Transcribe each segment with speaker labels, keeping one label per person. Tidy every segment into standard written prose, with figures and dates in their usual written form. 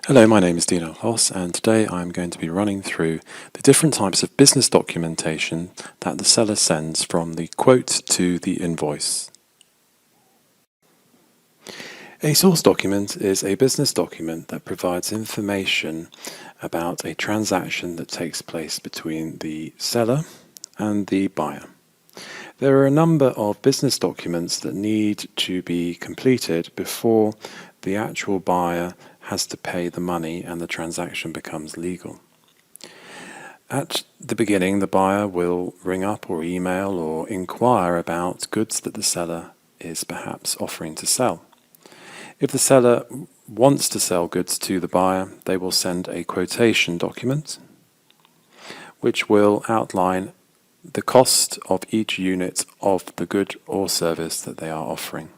Speaker 1: Hello, my name is Dino Hoss, and today I'm going to be running through the different types of business documentation that the seller sends from the quote to the invoice. A source document is a business document that provides information about a transaction that takes place between the seller and the buyer. There are a number of business documents that need to be completed before the actual buyer has to pay the money and the transaction becomes legal. At the beginning, the buyer will ring up or email or inquire about goods that the seller is perhaps offering to sell. If the seller wants to sell goods to the buyer, they will send a quotation document which will outline the cost of each unit of the good or service that they are offering.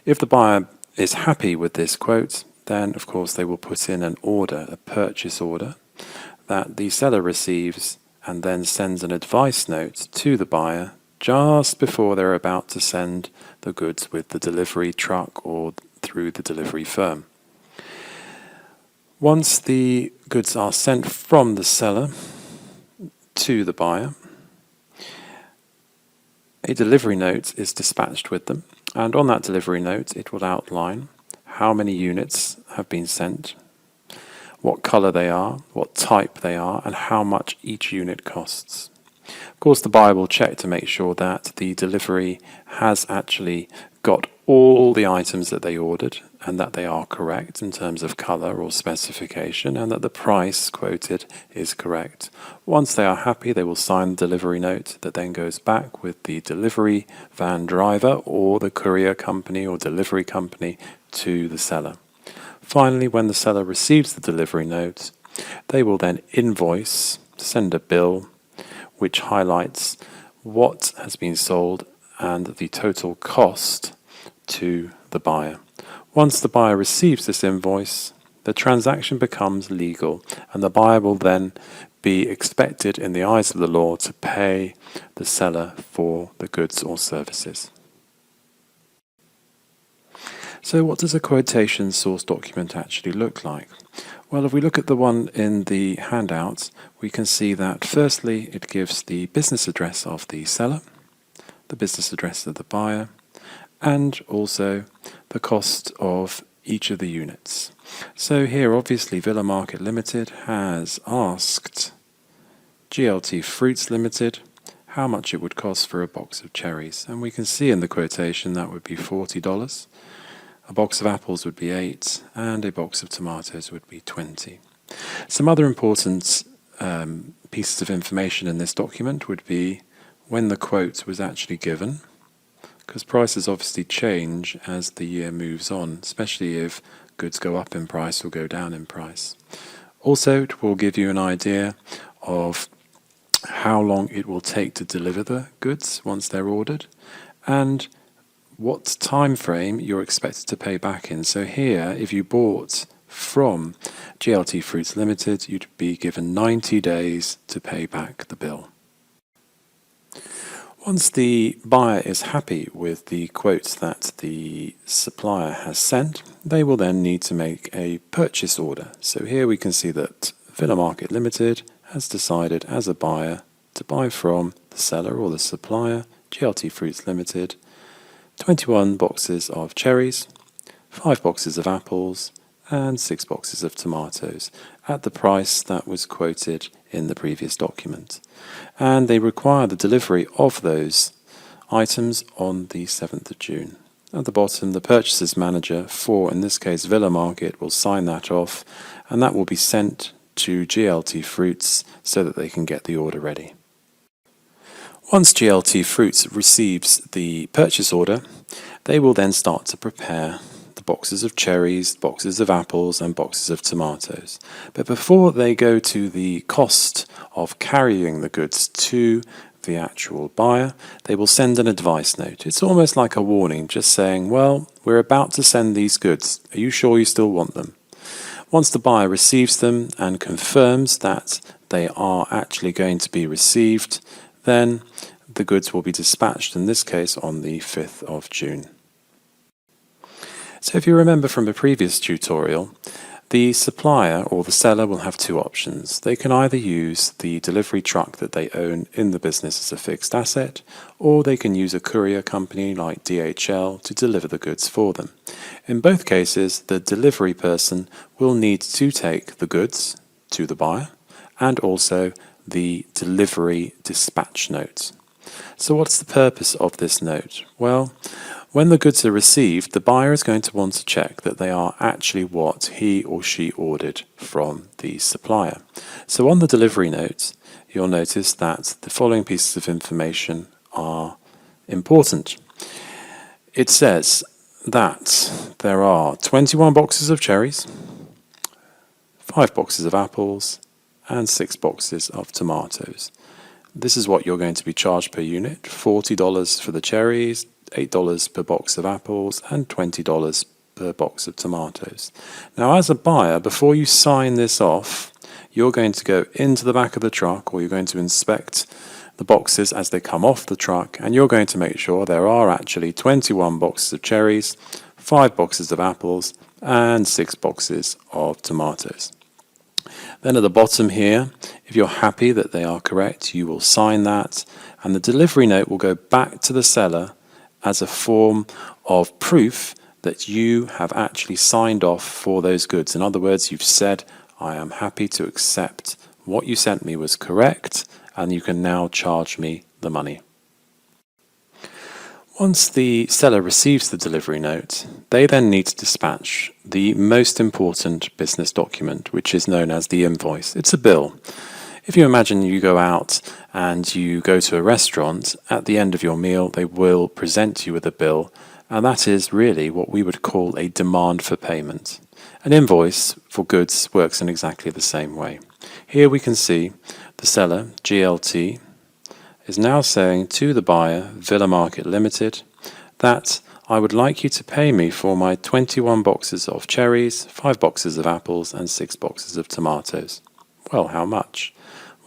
Speaker 1: If the buyer is happy with this quote, then of course they will put in an order, a purchase order, that the seller receives and then sends an advice note to the buyer just before they're about to send the goods with the delivery truck or through the delivery firm. Once the goods are sent from the seller to the buyer, a delivery note is dispatched with them, and on that delivery note it will outline how many units have been sent, what colour they are, what type they are, and how much each unit costs. Of course, the buyer will check to make sure that the delivery has actually got all the items that they ordered and that they are correct in terms of colour or specification, and that the price quoted is correct. Once they are happy, they will sign the delivery note that then goes back with the delivery van driver or the courier company or delivery company to the seller. Finally, when the seller receives the delivery note, they will then invoice, send a bill, which highlights what has been sold and the total cost to the buyer. Once the buyer receives this invoice, the transaction becomes legal, and the buyer will then be expected in the eyes of the law to pay the seller for the goods or services. So what does a quotation source document actually look like? Well, if we look at the one in the handout, we can see that firstly it gives the business address of the seller, the business address of the buyer, and also the cost of each of the units. So here obviously Villa Market Limited has asked GLT Fruits Limited how much it would cost for a box of cherries, and we can see in the quotation that would be $40. A box of apples would be $8, and a box of tomatoes would be $20. Some other important pieces of information in this document would be when the quote was actually given, because prices obviously change as the year moves on, especially if goods go up in price or go down in price. Also, it will give you an idea of how long it will take to deliver the goods once they're ordered, and what time frame you're expected to pay back in. So here, if you bought from GLT Fruits Limited, you'd be given 90 days to pay back the bill. Once the buyer is happy with the quotes that the supplier has sent, they will then need to make a purchase order. So here we can see that Villa Market Limited has decided as a buyer to buy from the seller or the supplier, GLT Fruits Limited, 21 boxes of cherries, 5 boxes of apples, and 6 boxes of tomatoes at the price that was quoted in the previous document. And they require the delivery of those items on the 7th of June. At the bottom, the purchases manager for, in this case, Villa Market, will sign that off, and that will be sent to GLT Fruits so that they can get the order ready. Once GLT Fruits receives the purchase order, they will then start to prepare the boxes of cherries, boxes of apples, and boxes of tomatoes. But before they go to the cost of carrying the goods to the actual buyer, they will send an advice note. It's almost like a warning, just saying, well, we're about to send these goods. Are you sure you still want them? Once the buyer receives them and confirms that they are actually going to be received, then the goods will be dispatched, in this case on the 5th of June. So if you remember from the previous tutorial, The supplier or the seller will have two options. They can either use the delivery truck that they own in the business as a fixed asset, or they can use a courier company like DHL to deliver the goods for them. In both cases, the delivery person will need to take the goods to the buyer and also the delivery dispatch note. So what's the purpose of this note? Well, when the goods are received, the buyer is going to want to check that they are actually what he or she ordered from the supplier. So on the delivery note, you'll notice that the following pieces of information are important. It says that there are 21 boxes of cherries, 5 boxes of apples, and 6 boxes of tomatoes. This is what you're going to be charged per unit: $40 for the cherries, $8 per box of apples, and $20 per box of tomatoes. Now, as a buyer, before you sign this off, you're going to go into the back of the truck, or you're going to inspect the boxes as they come off the truck, and you're going to make sure there are actually 21 boxes of cherries, 5 boxes of apples, and 6 boxes of tomatoes. Then at the bottom here, if you're happy that they are correct, you will sign that, and the delivery note will go back to the seller as a form of proof that you have actually signed off for those goods. In other words, you've said, I am happy to accept what you sent me was correct, and you can now charge me the money. Once the seller receives the delivery note, they then need to dispatch the most important business document, which is known as the invoice. It's a bill. If you imagine you go out and you go to a restaurant, at the end of your meal they will present you with a bill, and that is really what we would call a demand for payment. An invoice for goods works in exactly the same way. Here we can see the seller, GLT, is now saying to the buyer, Villa Market Limited, that I would like you to pay me for my 21 boxes of cherries, 5 boxes of apples, and 6 boxes of tomatoes. Well, how much?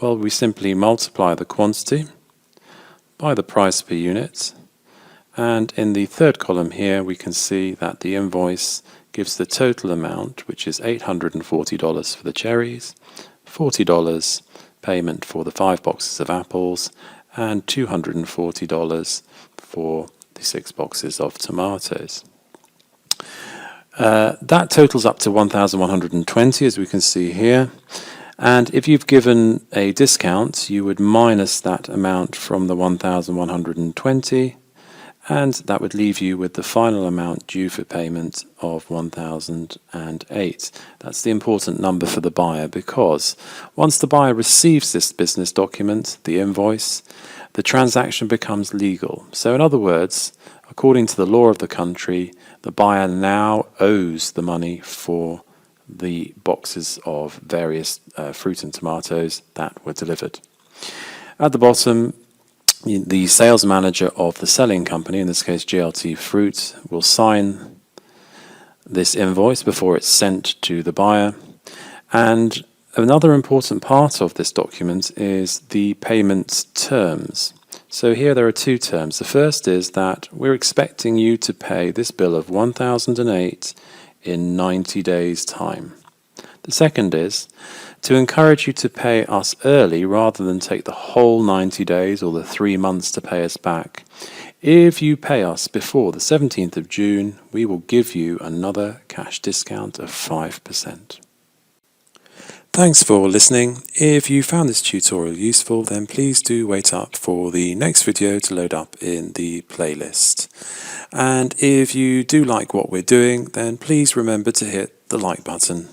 Speaker 1: Well, we simply multiply the quantity by the price per unit, and in the third column here we can see that the invoice gives the total amount, which is $840 for the cherries, $40 payment for the 5 boxes of apples, and $240 for the 6 boxes of tomatoes. That totals up to $1,120, as we can see here. And if you've given a discount, you would minus that amount from the $1,120, and that would leave you with the final amount due for payment of $1,008. That's the important number for the buyer, because once the buyer receives this business document, the invoice, the transaction becomes legal. So in other words, according to the law of the country, the buyer now owes the money for the boxes of various fruit and tomatoes that were delivered. At the bottom, the sales manager of the selling company, in this case GLT Fruit, will sign this invoice before it's sent to the buyer. And another important part of this document is the payment terms. So here there are 2 terms. The first is that we're expecting you to pay this bill of $1,008 in 90 days' time. The second is to encourage you to pay us early rather than take the whole 90 days or the 3 months to pay us back. If you pay us before the 17th of June, we will give you another cash discount of 5%. Thanks for listening. If you found this tutorial useful, then please do wait up for the next video to load up in the playlist. And if you do like what we're doing, then please remember to hit the like button.